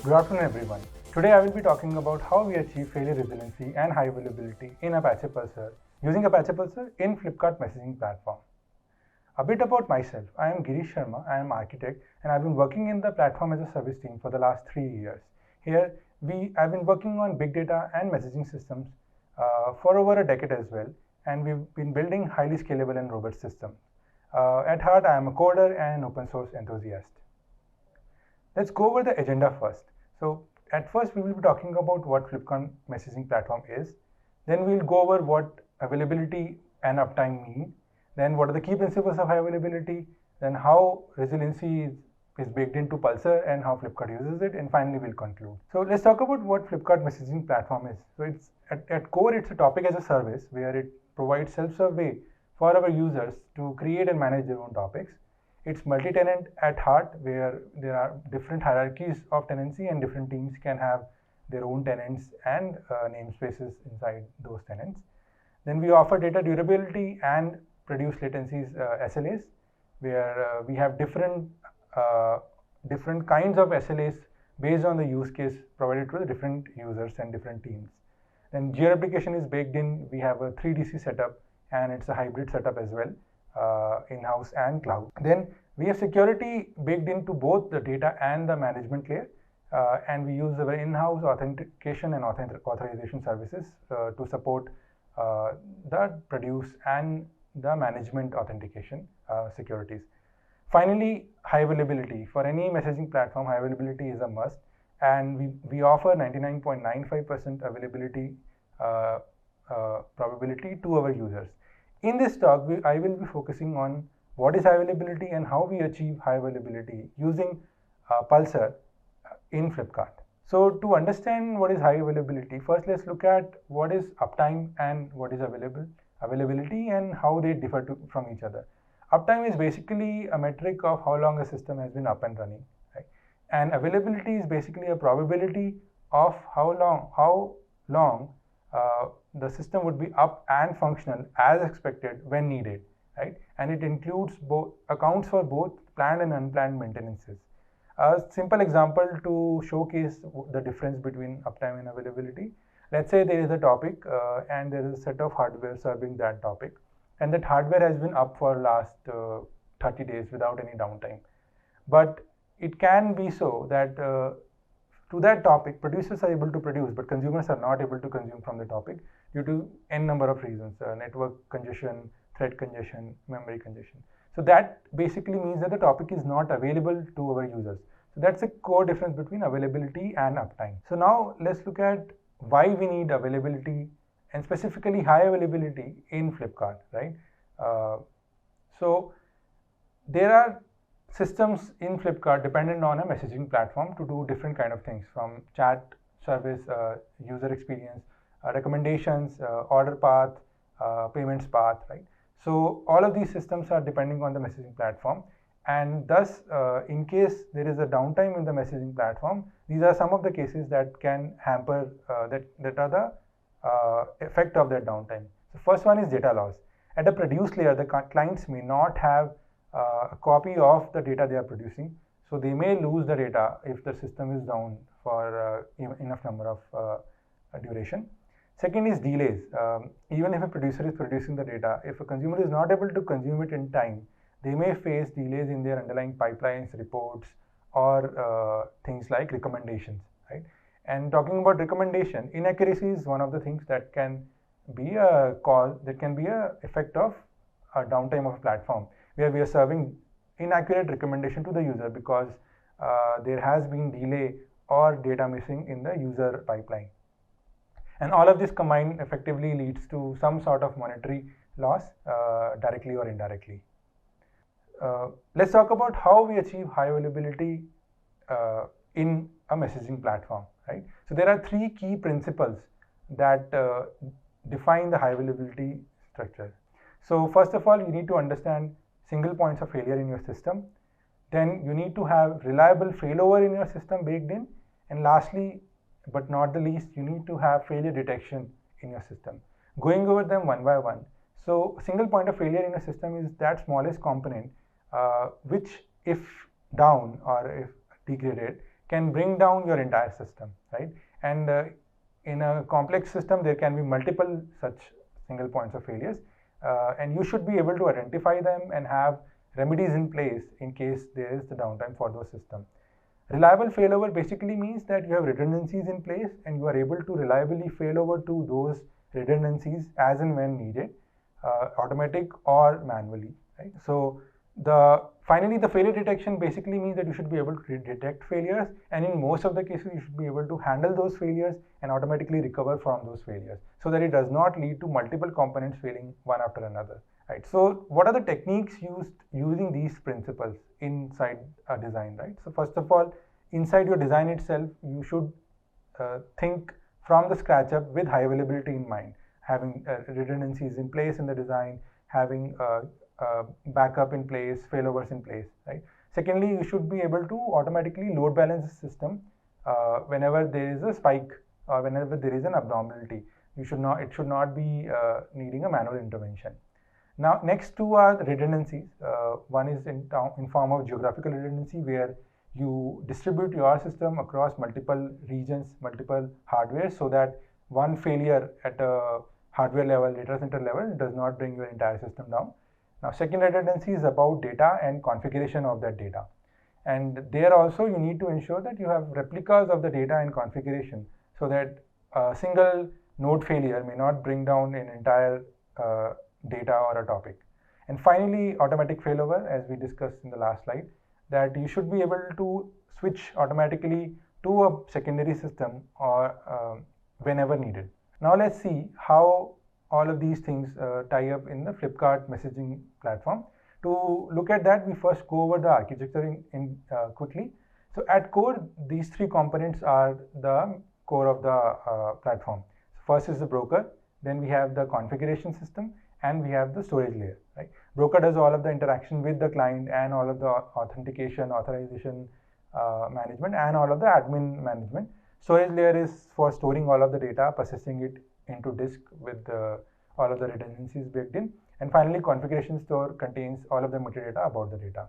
Good afternoon everyone. Today I will be talking about how we achieve failure resiliency and high availability in Apache Pulsar using Apache Pulsar in Flipkart messaging platform. A bit about myself. I am Girish Sharma. I am architect and I've been working in the platform as a service team for the last 3 years. Here I've been working on big data and messaging systems for over a decade as well, and we've been building highly scalable and robust systems. At heart, I am a coder and an open source enthusiast. Let's go over the agenda first. So at first we will be talking about what Flipkart messaging platform is. Then we'll go over what availability and uptime mean. Then what are the key principles of high availability. Then how resiliency is baked into Pulsar and how Flipkart uses it. And finally we'll conclude. So let's talk about what Flipkart messaging platform is. So it's at core, it's a topic as a service where it provides self-serve way for our users to create and manage their own topics. It's multi-tenant at heart, where there are different hierarchies of tenancy and different teams can have their own tenants and namespaces inside those tenants. Then we offer data durability and reduced latencies SLAs, where we have different kinds of SLAs based on the use case provided to the different users and different teams. Then geo-replication is baked in. We have a 3DC setup and it's a hybrid setup as well. In-house and cloud. Then we have security baked into both the data and the management layer, and we use our in-house authentication and authorization services to support the produce and the management authentication securities. Finally, high availability. For any messaging platform, high availability is a must, and we offer 99.95% availability probability to our users. In this talk, I will be focusing on what is high availability and how we achieve high availability using Pulsar in Flipkart. So to understand what is high availability, first let's look at what is uptime and what is availability and how they differ from each other. Uptime is basically a metric of how long a system has been up and running, right? And availability is basically a probability of how long the system would be up and functional as expected when needed, right? And it accounts for both planned and unplanned maintenances. A simple example to showcase the difference between uptime and availability. Let's say there is a topic and there is a set of hardware serving that topic, and that hardware has been up for last 30 days without any downtime. But it can be so that to that topic, producers are able to produce, but consumers are not able to consume from the topic due to n number of reasons: network congestion, thread congestion, memory congestion. So that basically means that the topic is not available to our users. So that's a core difference between availability and uptime. So now let's look at why we need availability and specifically high availability in Flipkart, right? So there are systems in Flipkart dependent on a messaging platform to do different kind of things, from chat, service, user experience, recommendations, order path, payments path, right? So all of these systems are depending on the messaging platform, and thus in case there is a downtime in the messaging platform, these are some of the cases that can hamper that are the effect of that downtime. The first one is data loss. At a produce layer, the clients may not have a copy of the data they are producing, so they may lose the data if the system is down for enough number of duration. Second is delays. Even if a producer is producing the data, if a consumer is not able to consume it in time, they may face delays in their underlying pipelines, reports, or things like recommendations, right? And talking about recommendation, inaccuracy is one of the things that can be a cause, that can be a effect of a downtime of a platform, where we are serving inaccurate recommendation to the user because there has been delay or data missing in the user pipeline. And all of this combined effectively leads to some sort of monetary loss, directly or indirectly. Let's talk about how we achieve high availability in a messaging platform, right? So there are 3 key principles that define the high availability structure. So first of all, you need to understand single points of failure in your system. Then you need to have reliable failover in your system baked in. And lastly, but not the least, you need to have failure detection in your system. Going over them one by one. So single point of failure in a system is that smallest component which, if down or if degraded, can bring down your entire system, right? And in a complex system, there can be multiple such single points of failures, and you should be able to identify them and have remedies in place in case there is the downtime for those systems. Reliable failover basically means that you have redundancies in place and you are able to reliably failover to those redundancies as and when needed, automatic or manually, right? So finally the failure detection basically means that you should be able to detect failures, and in most of the cases you should be able to handle those failures and automatically recover from those failures so that it does not lead to multiple components failing one after another, right? So what are the techniques used using these principles inside a design, right? So first of all, inside your design itself, you should think from the scratch up with high availability in mind, having redundancies in place in the design, having backup in place, failovers in place, right? Secondly, you should be able to automatically load balance the system whenever there is a spike or whenever there is an abnormality. It should not be needing a manual intervention. Now, next two are the redundancies. One is in form of geographical redundancy, where you distribute your system across multiple regions, multiple hardware, so that one failure at a hardware level, data center level, does not bring your entire system down. Now, second redundancy is about data and configuration of that data. And there also you need to ensure that you have replicas of the data and configuration so that a single node failure may not bring down an entire data or a topic. And finally, automatic failover, as we discussed in the last slide, that you should be able to switch automatically to a secondary system or whenever needed. Now let's see how all of these things tie up in the Flipkart messaging platform. To look at that, we first go over the architecture quickly. So at core, these three components are the core of the platform. First is the broker, then we have the configuration system, and we have the storage layer, right? Broker does all of the interaction with the client and all of the authentication, authorization management, and all of the admin management. Storage layer is for storing all of the data, processing it into disk with all of the redundancies baked in. And finally, configuration store contains all of the metadata about the data.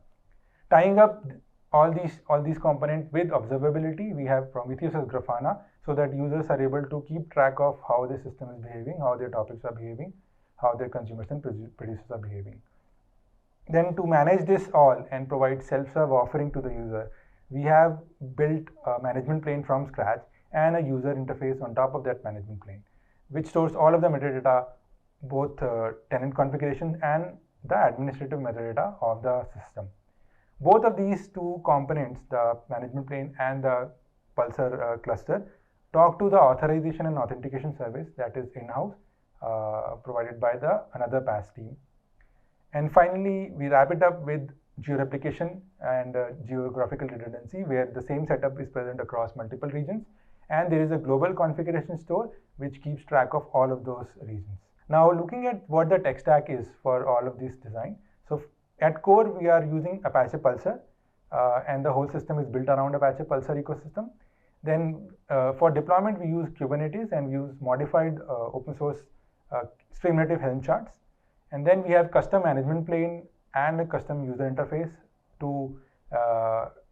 Tying up all these components with observability, we have Prometheus as Grafana, so that users are able to keep track of how the system is behaving, how their topics are behaving, how their consumers and producers are behaving. Then to manage this all and provide self-serve offering to the user, we have built a management plane from scratch and a user interface on top of that management plane, which stores all of the metadata, both tenant configuration and the administrative metadata of the system. Both of these two components, the management plane and the Pulsar cluster, talk to the authorization and authentication service that is in-house, provided by another PaaS team. And finally, we wrap it up with geo-replication and geographical redundancy, where the same setup is present across multiple regions, and there is a global configuration store which keeps track of all of those regions. Now, looking at what the tech stack is for all of this design. So at core, we are using Apache Pulsar, and the whole system is built around Apache Pulsar ecosystem. Then for deployment, we use Kubernetes and we use modified open source stream native Helm charts. And then we have custom management plane and a custom user interface to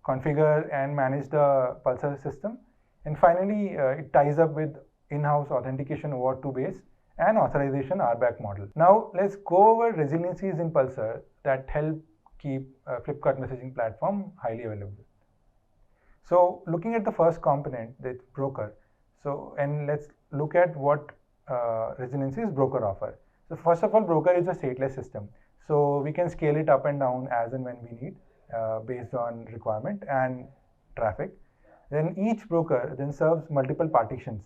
configure and manage the Pulsar system. And finally, it ties up with in-house authentication over 2 base and authorization RBAC model. Now let's go over resiliencies in Pulsar that help keep Flipkart messaging platform highly available. So looking at the first component, the broker. So, and let's look at what resiliencies broker offer. So first of all, broker is a stateless system. So we can scale it up and down as and when we need based on requirement and traffic. Then each broker then serves multiple partitions,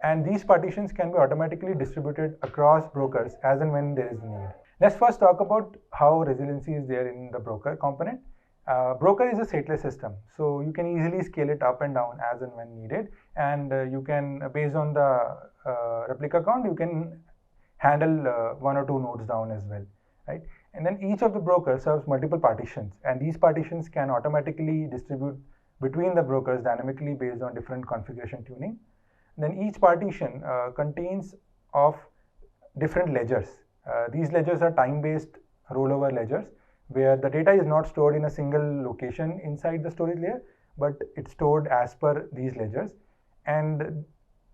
and these partitions can be automatically distributed across brokers as and when there is need. Let's first talk about how resiliency is there in the broker component. Broker is a stateless system, so you can easily scale it up and down as and when needed, and you can, based on the replica count, you can handle 1 or 2 nodes down as well, right? And then each of the brokers serves multiple partitions, and these partitions can automatically distribute between the brokers dynamically based on different configuration tuning. Then each partition contains of different ledgers. These ledgers are time-based rollover ledgers, where the data is not stored in a single location inside the storage layer, but it's stored as per these ledgers. And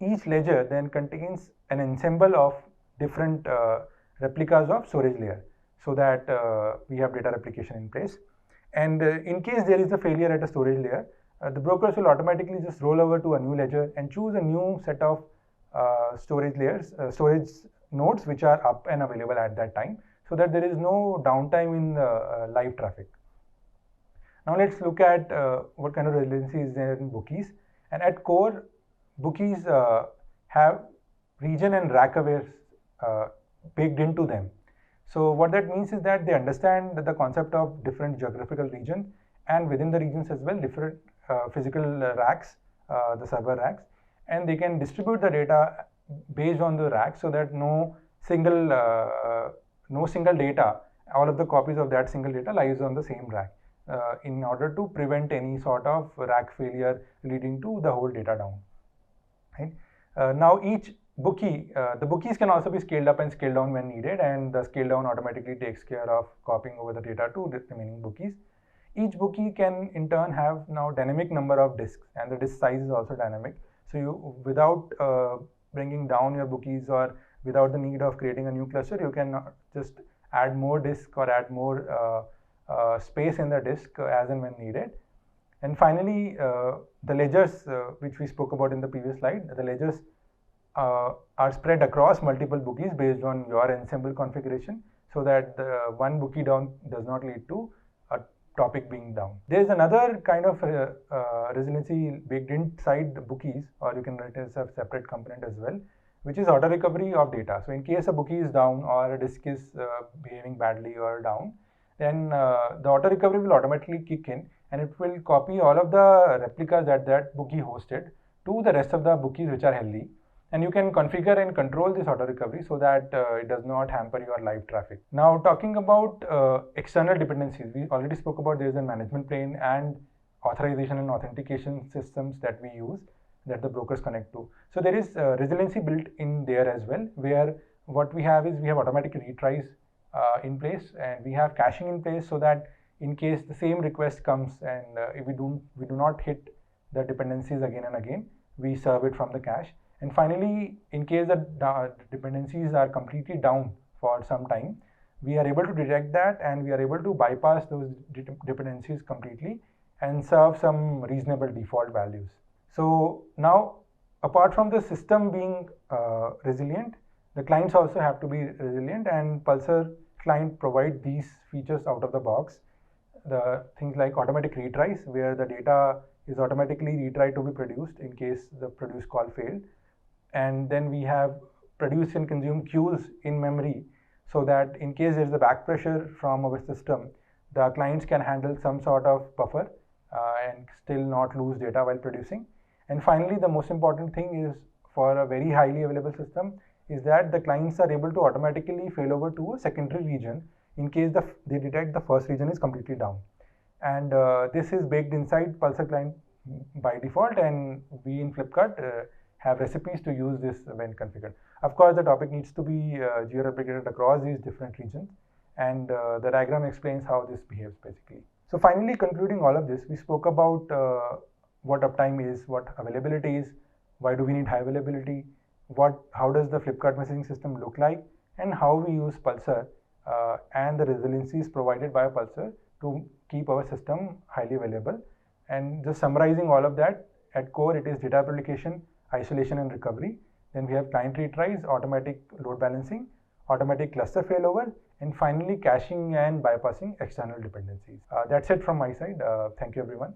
each ledger then contains an ensemble of different replicas of storage layer, so that we have data replication in place. And in case there is a failure at a storage layer, the brokers will automatically just roll over to a new ledger and choose a new set of storage layers, storage nodes which are up and available at that time, so that there is no downtime in live traffic. Now let's look at what kind of resiliency is there in bookies. And at core, bookies have region and rack awares baked into them. So what that means is that they understand the concept of different geographical regions, and within the regions as well, different physical racks, the server racks, and they can distribute the data based on the rack, so that no single data, all of the copies of that single data lies on the same rack, in order to prevent any sort of rack failure leading to the whole data down. Right? Now each bookie, the bookies can also be scaled up and scaled down when needed, and the scale down automatically takes care of copying over the data to the remaining bookies. Each bookie can in turn have now dynamic number of disks, and the disk size is also dynamic. So you, without bringing down your bookies or without the need of creating a new cluster, you can just add more disk or add more space in the disk as and when needed. And finally, the ledgers, which we spoke about in the previous slide, the ledgers are spread across multiple bookies based on your ensemble configuration, so that one bookie down does not lead to a topic being down. There is another kind of resiliency baked inside the bookies, or you can write it as a separate component as well, which is auto recovery of data. So in case a bookie is down or a disk is behaving badly or down, then the auto recovery will automatically kick in, and it will copy all of the replicas that that bookie hosted to the rest of the bookies which are healthy. And you can configure and control this auto recovery so that it does not hamper your live traffic. Now talking about external dependencies, we already spoke about there is a management plane and authorization and authentication systems that we use, that the brokers connect to. So there is resiliency built in there as well, where what we have is we have automatic retries in place, and we have caching in place, so that in case the same request comes and if we do not hit the dependencies again and again, we serve it from the cache. And finally, in case the dependencies are completely down for some time, we are able to detect that, and we are able to bypass those dependencies completely and serve some reasonable default values. So now, apart from the system being resilient, the clients also have to be resilient, and Pulsar client provide these features out of the box. The things like automatic retries, where the data is automatically retried to be produced in case the produce call failed. And then we have produce and consume queues in memory, so that in case there is a back pressure from our system, the clients can handle some sort of buffer and still not lose data while producing. And finally, the most important thing is, for a very highly available system, is that the clients are able to automatically fail over to a secondary region in case they detect the first region is completely down. And this is baked inside Pulsar client by default, and we in Flipkart have recipes to use this when configured. Of course, the topic needs to be geo-replicated across these different regions, and the diagram explains how this behaves basically. So finally, concluding all of this, we spoke about what uptime is, what availability is, why do we need high availability, how does the Flipkart messaging system look like, and how we use Pulsar and the resiliencies provided by Pulsar to keep our system highly available. And just summarizing all of that, at core it is data replication, isolation and recovery. Then we have client retries, automatic load balancing, automatic cluster failover, and finally caching and bypassing external dependencies. That's it from my side. Thank you everyone.